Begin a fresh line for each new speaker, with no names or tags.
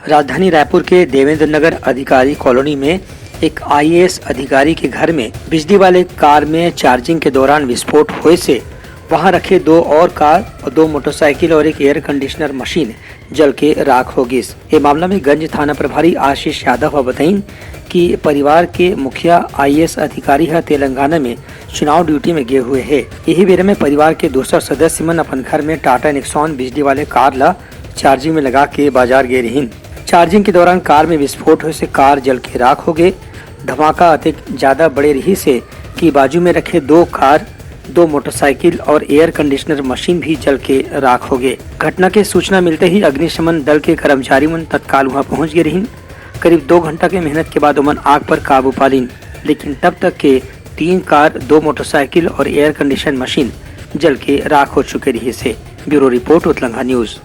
राजधानी रायपुर के देवेंद्र नगर अधिकारी कॉलोनी में एक आईएएस अधिकारी के घर में बिजली वाले कार में चार्जिंग के दौरान विस्फोट होने से वहां रखे 2 और कार और 2 मोटरसाइकिल और एक एयर कंडीशनर मशीन जल के राख हो गई। ये मामला में गंज थाना प्रभारी आशीष यादव बताइन कि परिवार के मुखिया आईएएस अधिकारी है तेलंगाना में चुनाव ड्यूटी में गए हुए है। यही बेरे में परिवार के दूसरा सदस्य मन अपन घर में टाटा नेक्सॉन बिजली वाले कार ला चार्जिंग में लगा के बाजार गए रही। चार्जिंग के दौरान कार में विस्फोट होने से कार जल के राख हो गए। धमाका अधिक ज्यादा बड़े रही से कि बाजू में रखे 2 कार, 2 मोटरसाइकिल और एयर कंडीशनर मशीन भी जल के राख हो गए। घटना के सूचना मिलते ही अग्निशमन दल के कर्मचारी मन तत्काल वहां पहुंच गए रही। करीब 2 घंटा के मेहनत के बाद उमन आग पर काबू पा लीन, लेकिन तब तक के 3 कार, 2 मोटरसाइकिल और एयर कंडीशनर मशीन जल के राख हो चुके रही से। ब्यूरो रिपोर्ट उत्तलंगा न्यूज।